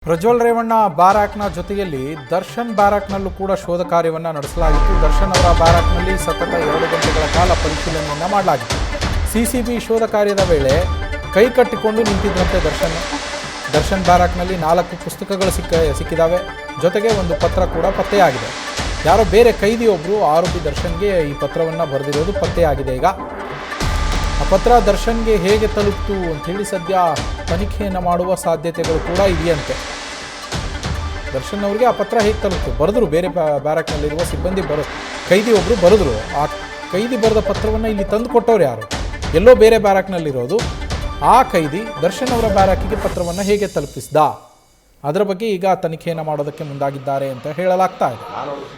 ಪ್ರಜ್ವಲ್ ರೇವಣ್ಣ ಬ್ಯಾರಾಕ್ನ ಜೊತೆಯಲ್ಲಿ ದರ್ಶನ್ ಬ್ಯಾರಾಕ್ನಲ್ಲೂ ಕೂಡ ಶೋಧ ಕಾರ್ಯವನ್ನು ನಡೆಸಲಾಗಿತ್ತು. ದರ್ಶನ್ ಅವರ ಬ್ಯಾರಾಕ್ನಲ್ಲಿ ಸತತ 2 ಗಂಟೆಗಳ ಕಾಲ ಪರಿಶೀಲನೆಯನ್ನು ಮಾಡಲಾಗಿತ್ತು. ಸಿಸಿಬಿ ಶೋಧ ಕಾರ್ಯದ ವೇಳೆ ಕೈ ಕಟ್ಟಿಕೊಂಡು ನಿಂತಿದ್ದಂತೆ ದರ್ಶನ್ ಬ್ಯಾರಾಕ್ನಲ್ಲಿ 4 ಪುಸ್ತಕಗಳು ಸಿಕ್ಕಿದ್ದಾವೆ. ಜೊತೆಗೆ ಒಂದು ಪತ್ರ ಕೂಡ ಪತ್ತೆಯಾಗಿದೆ. ಯಾರೋ ಬೇರೆ ಕೈದಿಯೊಬ್ಬರು ಆರೋಪಿ ದರ್ಶನ್ಗೆ ಈ ಪತ್ರವನ್ನು ಬರೆದಿರೋದು ಪತ್ತೆಯಾಗಿದೆ. ಈಗ ಆ ಪತ್ರ ದರ್ಶನ್ಗೆ ಹೇಗೆ ತಲುಪಿತು ಅಂಥೇಳಿ ಸದ್ಯ ತನಿಖೆಯನ್ನು ಮಾಡುವ ಸಾಧ್ಯತೆಗಳು ಕೂಡ ಇದೆಯಂತೆ. ದರ್ಶನ್ ಅವರಿಗೆ ಆ ಪತ್ರ ಹೇಗೆ ತಲುಪಿತು? ಬರೆದ್ರು, ಬೇರೆ ಬ್ಯಾರಕ್ನಲ್ಲಿರುವ ಸಿಬ್ಬಂದಿ ಕೈದಿಯೊಬ್ಬರು ಬರೆದ್ರು. ಆ ಕೈದಿ ಬರೆದ ಪತ್ರವನ್ನು ಇಲ್ಲಿ ತಂದು ಕೊಟ್ಟವ್ರು ಯಾರು? ಎಲ್ಲೋ ಬೇರೆ ಬ್ಯಾರಕ್ನಲ್ಲಿರೋದು ಆ ಕೈದಿ ದರ್ಶನ್ ಅವರ ಬ್ಯಾರಕ್ಕಿಗೆ ಪತ್ರವನ್ನು ಹೇಗೆ ತಲುಪಿಸ್ದ? ಅದರ ಬಗ್ಗೆ ಈಗ ತನಿಖೆಯನ್ನು ಮಾಡೋದಕ್ಕೆ ಮುಂದಾಗಿದ್ದಾರೆ ಅಂತ ಹೇಳಲಾಗ್ತಾ ಇದೆ.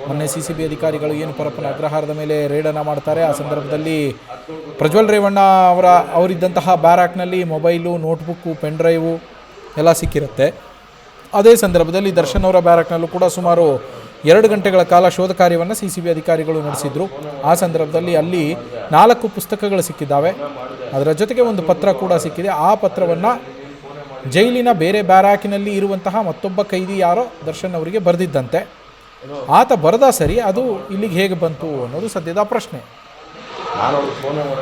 ಮೊನ್ನೆ ಸಿಸಿಬಿ ಅಧಿಕಾರಿಗಳು ಏನು ಪರಪ್ಪನ ಅಗ್ರಹಾರದ ಮೇಲೆ ರೇಡನ್ನು ಮಾಡ್ತಾರೆ. ಆ ಸಂದರ್ಭದಲ್ಲಿ ಪ್ರಜ್ವಲ್ ರೇವಣ್ಣ ಅವರಿದ್ದಂತಹ ಬ್ಯಾರಾಕ್ನಲ್ಲಿ ಮೊಬೈಲು, ನೋಟ್ಬುಕ್ಕು, ಪೆನ್ ಡ್ರೈವು ಎಲ್ಲ ಸಿಕ್ಕಿರುತ್ತೆ. ಅದೇ ಸಂದರ್ಭದಲ್ಲಿ ದರ್ಶನ್ ಅವರ ಬ್ಯಾರಾಕ್ನಲ್ಲೂ ಕೂಡ ಸುಮಾರು 2 ಗಂಟೆಗಳ ಕಾಲ ಶೋಧ ಕಾರ್ಯವನ್ನು ಸಿಸಿಬಿ ಅಧಿಕಾರಿಗಳು ನಡೆಸಿದರು. ಆ ಸಂದರ್ಭದಲ್ಲಿ ಅಲ್ಲಿ 4 ಪುಸ್ತಕಗಳು ಸಿಕ್ಕಿದ್ದಾವೆ. ಅದರ ಜೊತೆಗೆ ಒಂದು ಪತ್ರ ಕೂಡ ಸಿಕ್ಕಿದೆ. ಆ ಪತ್ರವನ್ನು ಜೈಲಿನ ಬೇರೆ ಬ್ಯಾರಾಕಿನಲ್ಲಿ ಇರುವಂತಹ ಮತ್ತೊಬ್ಬ ಕೈದಿ ಯಾರೋ ದರ್ಶನ್ ಅವರಿಗೆ ಬರೆದಿದ್ದಂತೆ. ಆತ ಬರೆದ ಸರಿ, ಅದು ಇಲ್ಲಿಗೆ ಹೇಗೆ ಬಂತು ಅನ್ನೋದು ಸದ್ಯದ ಪ್ರಶ್ನೆ.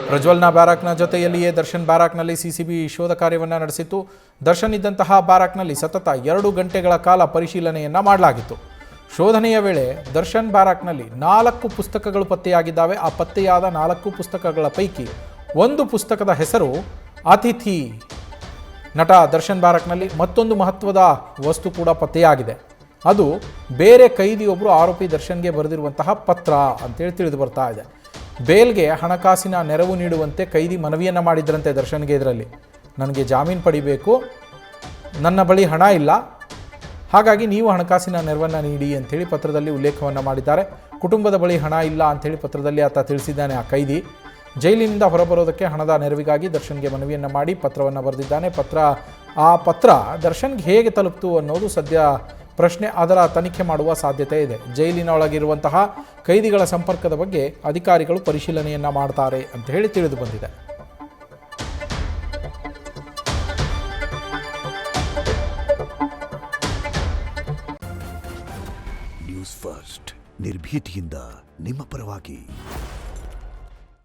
ಪ್ರಜ್ವಲ್ನ ಬ್ಯಾರಾಕ್ನ ಜೊತೆಯಲ್ಲಿಯೇ ದರ್ಶನ್ ಬ್ಯಾರಾಕ್ನಲ್ಲಿ ಸಿಸಿಬಿ ಶೋಧ ಕಾರ್ಯವನ್ನು ನಡೆಸಿತ್ತು. ದರ್ಶನ್ ಇದ್ದಂತಹ ಬ್ಯಾರಾಕ್ನಲ್ಲಿ ಸತತ 2 ಗಂಟೆಗಳ ಕಾಲ ಪರಿಶೀಲನೆಯನ್ನು ಮಾಡಲಾಗಿತ್ತು. ಶೋಧನೆಯ ವೇಳೆ ದರ್ಶನ್ ಬ್ಯಾರಾಕ್ನಲ್ಲಿ 4 ಪುಸ್ತಕಗಳು ಪತ್ತೆಯಾಗಿದ್ದಾವೆ. ಆ ಪತ್ತೆಯಾದ 4 ಪುಸ್ತಕಗಳ ಪೈಕಿ ಒಂದು ಪುಸ್ತಕದ ಹೆಸರು ಅತಿಥಿ. ನಟ ದರ್ಶನ್ ಬ್ಯಾರಕ್ನಲ್ಲಿ ಮತ್ತೊಂದು ಮಹತ್ವದ ವಸ್ತು ಕೂಡ ಪತ್ತೆಯಾಗಿದೆ. ಅದು ಬೇರೆ ಕೈದಿಯೊಬ್ಬರು ಆರೋಪಿ ದರ್ಶನ್ಗೆ ಬರೆದಿರುವಂತಹ ಪತ್ರ ಅಂತೇಳಿ ತಿಳಿದು ಬರ್ತಾ ಇದೆ. ಬೇಲ್ಗೆ ಹಣಕಾಸಿನ ನೆರವು ನೀಡುವಂತೆ ಕೈದಿ ಮನವಿಯನ್ನು ಮಾಡಿದ್ರಂತೆ ದರ್ಶನ್ಗೆ. ಇದರಲ್ಲಿ ನನಗೆ ಜಾಮೀನು ಪಡಿಬೇಕು, ನನ್ನ ಬಳಿ ಹಣ ಇಲ್ಲ, ಹಾಗಾಗಿ ನೀವು ಹಣಕಾಸಿನ ನೆರವನ್ನು ನೀಡಿ ಅಂಥೇಳಿ ಪತ್ರದಲ್ಲಿ ಉಲ್ಲೇಖವನ್ನು ಮಾಡಿದ್ದಾರೆ. ಕುಟುಂಬದ ಬಳಿ ಹಣ ಇಲ್ಲ ಅಂಥೇಳಿ ಪತ್ರದಲ್ಲಿ ಆತ ತಿಳಿಸಿದ್ದಾನೆ. ಆ ಕೈದಿ ಜೈಲಿನಿಂದ ಹೊರಬರೋದಕ್ಕೆ ಹಣದ ನೆರವಿಗಾಗಿ ದರ್ಶನ್ಗೆ ಮನವಿಯನ್ನು ಮಾಡಿ ಪತ್ರವನ್ನು ಬರೆದಿದ್ದಾನೆ. ಆ ಪತ್ರ ದರ್ಶನ್ಗೆ ಹೇಗೆ ತಲುಪಿತು ಅನ್ನೋದು ಸದ್ಯ ಪ್ರಶ್ನೆ. ಅದರ ತನಿಖೆ ಮಾಡುವ ಸಾಧ್ಯತೆ ಇದೆ. ಜೈಲಿನ ಒಳಗಿರುವಂತಹ ಕೈದಿಗಳ ಸಂಪರ್ಕದ ಬಗ್ಗೆ ಅಧಿಕಾರಿಗಳು ಪರಿಶೀಲನೆಯನ್ನು ಮಾಡ್ತಾರೆ ಅಂತ ಹೇಳಿ ತಿಳಿದು ಬಂದಿದೆ. ನ್ಯೂಸ್ ಫಸ್ಟ್, ನಿರ್ಭೀತಿಯಿಂದ ನಿಮ್ಮ ಪರವಾಗಿ.